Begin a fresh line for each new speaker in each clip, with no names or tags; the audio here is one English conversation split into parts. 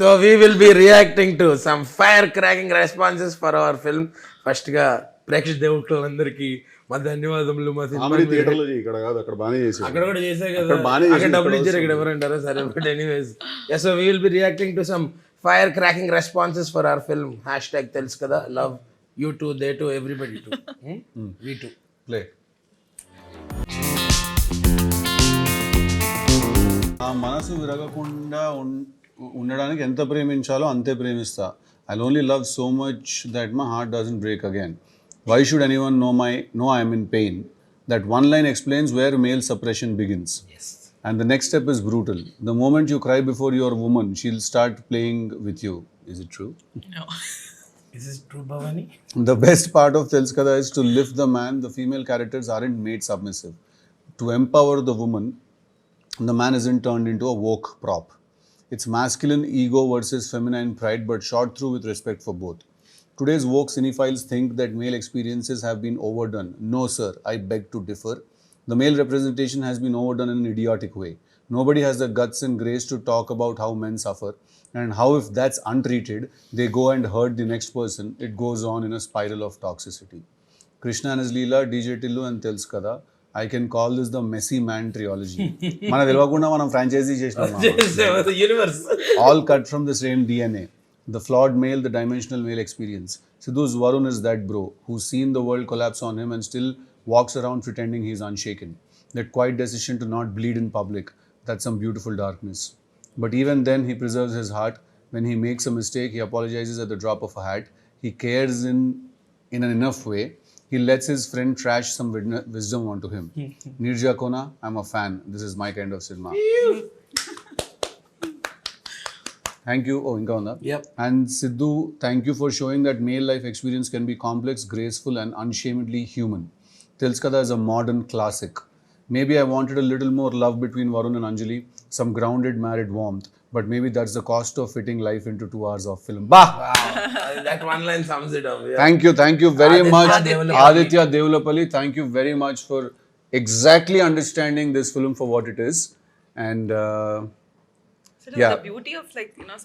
So we will be reacting to some fire-cracking responses for our film. First గా ప్రేక్షక దేవుళ్ళందరికీ మా ధన్యవాదములు. మా సినిమా
థియేటర్లో ఇక్కడ కాదు, అక్కడ బాగానే చేశారు.
అక్కడ కూడా చేసే కదా,
అక్కడ బాగానే
అక్కడ
చేశారు,
డబ్బులు
ఇక్కడ
ఇచ్చారు, ఇక్కడ ఎవరంటారా? సరే, but anyways, so we will be reacting to some fire-cracking responses for our film. Hashtag తెలుసు కదా, love you too, they too, everybody too. We too.
Play. ఆ మనసు విరగకుండా ఉండడానికి ఎంత ప్రేమించాలో అంతే ప్రేమిస్తా. I only love so much that my heart doesn't break again. Why should anyone know I am in pain? That one line explains where male suppression begins.
Yes.
And the next step is brutal. The moment you cry before your woman, she'll start playing with you. Is it true?
No.
Is this true, Bhavani?
The best part of Telusu Kada is to lift the man. The female characters aren't made submissive. To empower the woman, the man isn't turned into a woke prop. It's masculine ego versus feminine pride, but shot through with respect for both. Today's woke cinephiles think that male experiences have been overdone. No, sir, I beg to differ. The male representation has been overdone in an idiotic way. Nobody has the guts and grace to talk about how men suffer and how, if that's untreated, they go and hurt the next person. It goes on in a spiral of toxicity. Krishna and his Leela, DJ Tillu and Telusu Kada. I can call this the messy man trilogy. మన తెలియకుండా మనం franchise చేసినాం.
Universe.
All cut from the same DNA. The flawed male, the dimensional male experience. Sidhu's Varun is that bro who's seen the world collapse on him and still walks around pretending he's unshaken. That quiet decision to not bleed in public, that's some beautiful darkness. But even then, he preserves his heart. When he makes a mistake, he apologizes at the drop of a hat. He cares in an enough way. He lets his friend trash some wisdom onto him. Nirja Kona, I'm a fan. This is my kind of cinema. Thank you. Oh, inka unda.
Yep.
And Sidhu, thank you for showing that male life experience can be complex, graceful, and unashamedly human. Telusu Kada is a modern classic. Maybe I wanted a little more love between Varun and Anjali, some grounded married warmth, but maybe that's the cost of fitting life into 2 hours of film. Bah!
Wow. That one line sums it up. Yeah.
Thank you very
Aditya
much,
Devulapalli.
Aditya Devulapalli. Thank you very much for exactly understanding this film for what it is. And
So
yeah.
the beauty of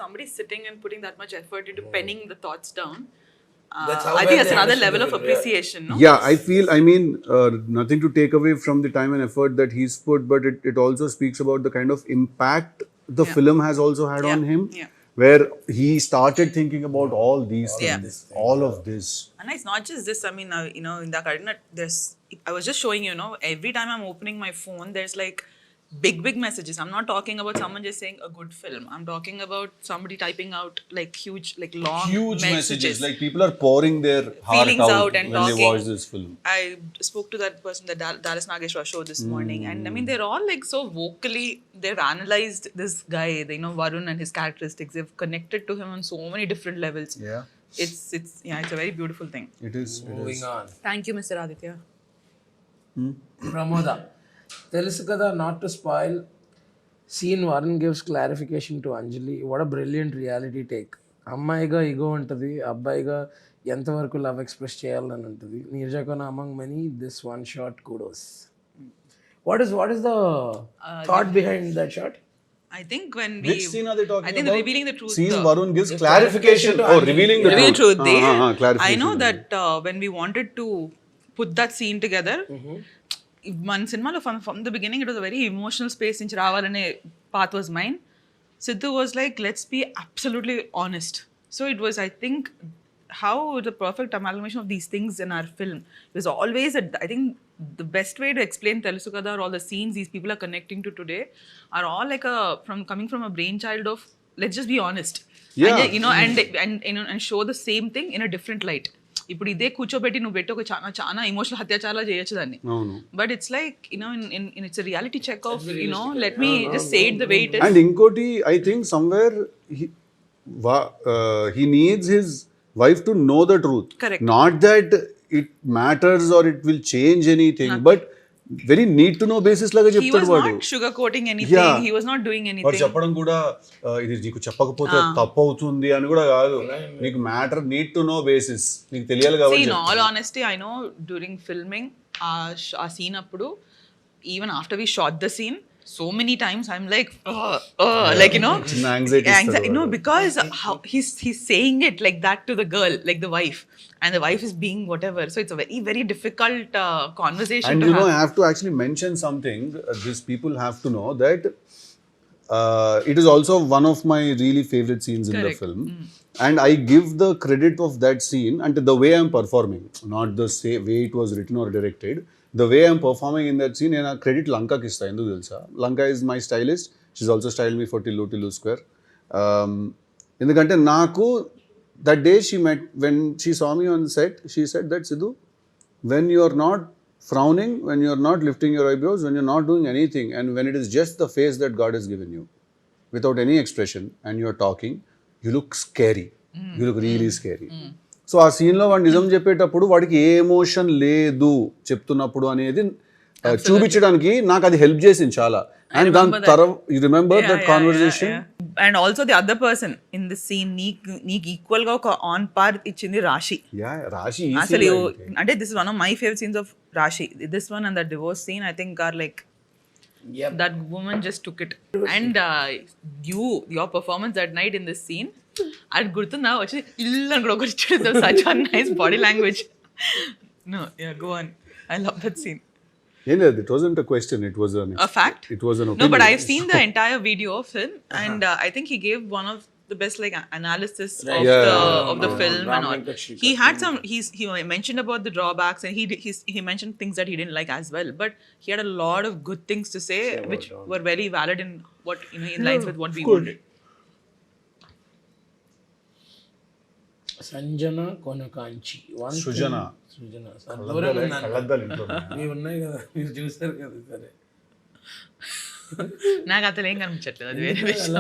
somebody sitting and putting that much effort into penning the thoughts down.
That's how
I
well
think that's
they
another
understood
level
the
of
film,
appreciation, no?
yeah, I mean, nothing to take away from the time and effort that he's put, but it also speaks about the kind of impact the film has also had on him.
Yeah.
Where he started thinking about all these
Yeah.
things, all of this.
And it's not just this. I mean, in the garden, I was just showing every time I'm opening my phone, there's like big messages. I'm not talking about someone just saying a good film. I'm talking about somebody typing out like huge, like long
Huge messages. Like people are pouring their heart
Feelings out and
when they
talking.
watch this film.
I spoke to that person, the Dallas Nageshwar show this morning, and I mean they're all like so vocally. They've analyzed this guy, Varun and his characteristics. They've connected to him on so many different levels.
Yeah.
It's a very beautiful thing.
It is.
Moving on.
Thank you, Mr. Aditya.
Pramoda. Telusu Kada, not to spoil, scene Varun gives clarification to Anjali. What a brilliant reality take. అమ్మాయిగా ego ఉంటుంది, అబ్బాయిగా ఎంతవరకు love express చేయాలని ఉంటుంది. నీరజాకోన among many this one shot kudos. What is the thought behind that shot?
I think when we
Which scene are they talking
I think
about?
revealing the truth.
Scene Varun gives clarification. Oh, revealing the
Revealing
truth.
truth.
Clarification.
I know that when we wanted to put that scene together, మన సినిమాలో from the beginning it was a very emotional space నుంచి రావాలనే path was mine. Sidhu was like, let's be absolutely honest. So it was, I think, how the perfect amalgamation of these things in our film. It was always, I think, the best way to explain Telusu Kada or all the scenes these people are connecting to today are all like coming from a brainchild of, let's just be honest.
Yeah.
And show the same thing in a different light. ఇప్పుడు ఇదే కూర్చోబెట్టి నువ్వు పెట్టి ఒక చాలా emotional అత్యాచారాలు చేయొచ్చు దాన్ని. But it's like it's reality check of let me just say it the way it is.
And ఇంకోటి I think somewhere he needs his wife to know the truth.
Correct.
Not that it matters or it will change anything, but very need to know basis laga
He was
చెప్తాడు వాడు.
not sugarcoating anything.
Yeah.
He was not doing
వాడు
anything.
చెప్పడం కూడా ఇది నీకు చెప్పకపోతే తప్పు అవుతుంది అని కూడా కాదు. నీకు matter need to know basis, నీకు తెలియాలి
See,
కాబట్టి
in all honesty, I know during filming, ఆ scene అప్పుడు, even after we shot the scene, so many times I'm like, like, you know,
చిన్న anxiety ఇస్తాడు
no,
వాడు.
because how he's saying it like that to the girl, like the wife, and the wife is being whatever. So it's a very, very difficult conversation
And
to
you know,
have.
I have to actually mention something. These people have to know that it is also one of my really favorite scenes in the
Correct.
film. And I give the credit of that scene and the way I'm performing, not the way it was written or directed. The way I'm performing in that scene, and I credit Lanka ki style. Enduku telusa? Lanka is my stylist. She's also styled me for Tillu Square. ఎందుకంటే నాకు that day when she saw me on set, she said that Sidhu, when you are not frowning, when you are not lifting your eyebrows, when you're not doing anything, and when it is just the face that God has given you, without any expression, and you are talking, you look scary. You look really scary. So ఆ సీన్లో వాడు నిజం చెప్పేటప్పుడు వాడికి ఏ emotion లేదు చెప్తున్నప్పుడు అనేది చూపించడానికి నాకు అది హెల్ప్ చేసింది చాలా. అండ్ దాని తర్వాత you remember that conversation.
And also the other person in the scene, నీకు ఈక్వల్ గా ఒక ఆన్ పార్ ఇచ్చింది రాశి.
రాశి
అసలు అంటే this is one of my favorite scenes of Rashi. This one and the divorce scene, I think, are like, that woman just took it. And your performance that night in this scene, అది గుర్తుందా? వచ్చి ఇల్లు అని కూడా ఒకటి చూద్దాం. Such a nice body language. No, yeah, go on. I love that scene.
It wasn't a question, it was
A fact?
It was an opinion.
No, but I've seen the entire video of him, and I think he gave one of the best like analysis of the film and all. He had some. He mentioned about the drawbacks, and he mentioned things that he didn't like as well. But he had a lot of good things to say, which were very valid in what, you know, in lines with what we wanted.
Sanjana కొనకాంచి
సృజన
ఇవి ఉన్నాయి కదా, మీరు చూసారు కదా. సరే,
నాకు అతను ఏం కనిపించట్లేదు, అది వేరే విషయం.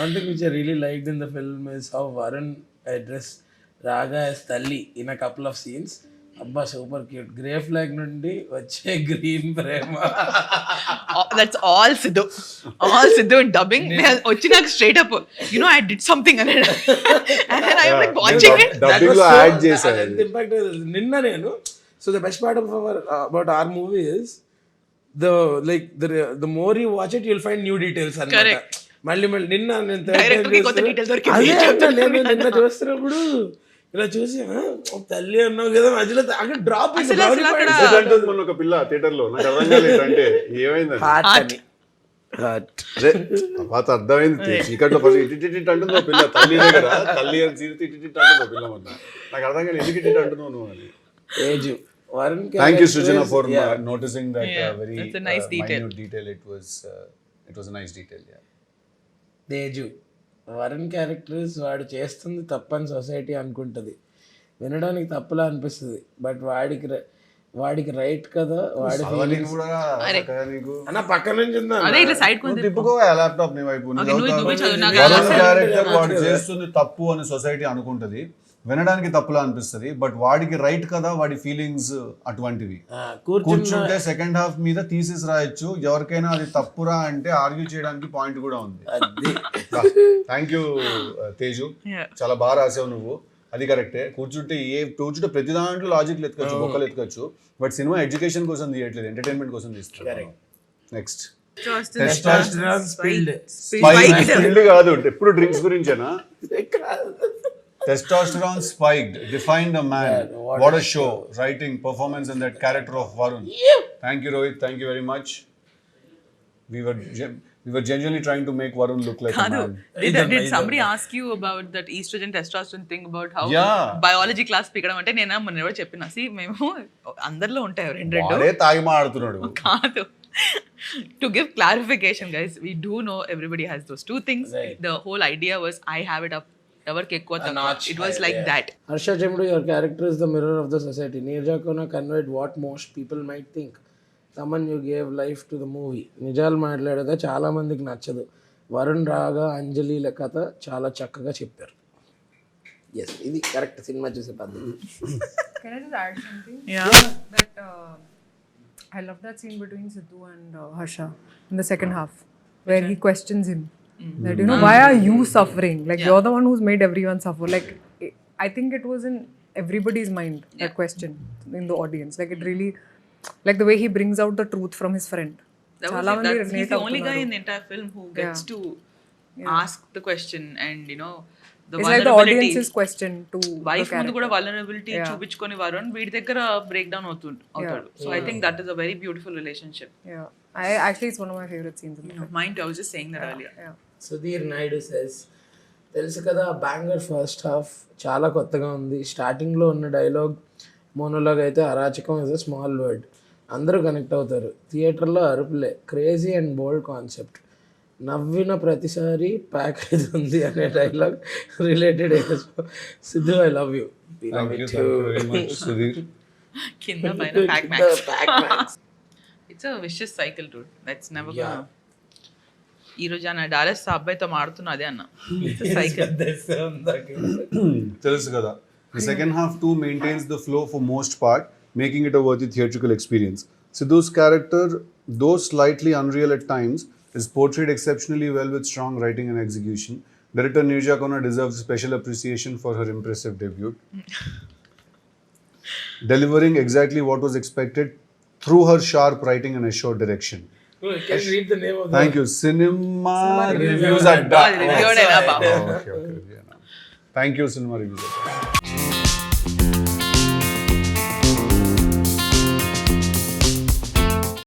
One thing which I really liked in the film is how Varun addressed Raga as Talli in a couple of scenes. అబ్బా సూపర్ క్యూట్. గ్రే ఫ్లాగ్ నుండి వచ్చే green Prema.
That's all Sidhu. All Sidhu in dubbing. వచ్చి నాకు straight up, you know, I did something and then I was like watching it.
Dubbing లో add చేశారు.
Impact నిన్న నేను. So the best part of about our movie is the more you watch it, you'll find new details అన్నమాట.
Correct.
మళ్ళీ నిన్న నేను
Director కి కొత్త details దొరికింది.
నేను నిన్న చూస్తున్నప్పుడు ఇలా చూసి తల్లి అన్నావు కదా, మధ్యలో డ్రాప్
మొన్న ఒక పిల్ల థియేటర్ లో నాకు అర్థం కాలేదు అంటే ఏమైంది అర్థమైంది. చీకట్లో ఫస్ట్ ఇటు అంటుందో పిల్ల, తల్లి దగ్గర తల్లి అని చీరితే ఇటు అంటుందో పిల్ల మొన్న. నాకు అర్థం కాలేదు ఎందుకు ఇటు అంటున్నావు నువ్వు అని. Thank you Srijana for noticing that very
nice detail.
minute detail. It was a nice detail.
Teju Varun characters వాడు చేస్తుంది తప్పని సొసైటీ అనుకుంటుంది, వినడానికి తప్పులా అనిపిస్తుంది, బట్ వాడికి రైట్ కదా. వాడి అన్న పక్క నుంచి
ల్యాప్టాప్ నీ వైపు క్యారెక్టర్ వాడు చేస్తుంది తప్పు అని సొసైటీ అనుకుంటది, వినడానికి తప్పులా అనిపిస్తుంది, బట్ వాడికి రైట్ కదా, వాడి ఫీలింగ్స్ అటువంటివి. కూర్చుంటే సెకండ్ హాఫ్ మీద థీసిస్ రాయొచ్చు, ఎవరికైనా అది తప్పురా అంటే ఆర్గ్యూ చేయడానికి పాయింట్ కూడా ఉంది. థ్యాంక్ యూ తేజు, చాలా బాగా రాసావు నువ్వు. అది కరెక్టే, కూర్చుంటే ప్రతి దాంట్లో లాజిక్లు ఎత్తుకోవచ్చు, బొక్కలు ఎత్తుకోవచ్చు, బట్ సినిమా ఎడ్యుకేషన్ కోసం తీయట్లేదు, ఎంటర్టైన్మెంట్ కోసం తీస్తారు. నెక్స్ట్ కాదు, ఎప్పుడు drinks గురించేనా? Testosterone spiked, defined a man. What a show, writing, performance, and that character of Varun. Thank you, Rohit. Thank you very much. We were genuinely trying to make Varun look like a man.
Did somebody ask you about that estrogen testosterone thing, about how biology class పీకడం అంటే? నేను మొన్న ఎవరో చెప్పిన, మేము అందరిలో ఉంటాయి రెండు
అదే తాగి మాడుతున్నాడు
కాదు. To give clarification, guys, we do know everybody has those two things. The whole idea was I have it up. It was like that.
Harsha Chemdu, your character is the mirror of the society. Neerja Kona conveyed what most people might think. Someone you gave life to the movie. నిజాలు మాట్లాడేదా చాలా మందికి నచ్చదు. వరుణ్ రాగా అంజలిల కథ చాలా చక్కగా చెప్పారు. Yes, ఇది కరెక్ట్ సినిమా చూసే పద్ధతి.
Can I just add something?
Yeah.
That I love that scene between Sidhu and Harsha in the second half, where he questions him. That, why are you suffering? Like, you're the one who's made everyone suffer. Like, I think it was in everybody's mind, that question in the audience. Like it really, like the way he brings out the truth from his friend. Chala mandi
He's
relate
the only guy
avtunnaru.
in the entire film who gets to ask the question and the
It's like the
vulnerability.
audience's question to
Wife
the
ముందు కూడా
character.
Vulnerability చూపించుకొని వరుణ్ వీడి దగ్గర break down అవుతాడు. So I think that is a very beautiful relationship.
Yeah, actually it's one of my favorite scenes in the film.
Mind I was just saying that earlier.
Yeah.
Sudheer Naidu says తెలుసు కదా banger first half చాలా కొత్తగా ఉంది. స్టార్టింగ్లో ఉన్న dialogue monologue అయితే అరాచకం is a small word, అందరూ కనెక్ట్ అవుతారు. థియేటర్లో అరుపులే, క్రేజీ అండ్ బోల్డ్ కాన్సెప్ట్, నవ్విన ప్రతిసారి ప్యాక్ అవుతుంది అనే dialogue related. Siddhu I love you.
Thank you very much, Sudhir.
కింద పైన pack max. It's a vicious cycle Dude. That's never gonna. ఈ రోజు అన్న డాలస్ అబ్బాయితో మాడుతున్నా అదే అన్న cycle.
Telusu Kada. The second half too maintains the flow for most part, making it a worthy theatrical experience. Sidhu's character, though slightly unreal at times, is portrayed exceptionally well with strong writing and execution. Director Nirja Kona deserves special appreciation for her impressive debut, delivering exactly what was expected through her sharp writing and assured direction.
Can you read the name of
Thank you. Cinema Reviews at
Reviewed and above.
Okay. Thank you, Cinema Reviews at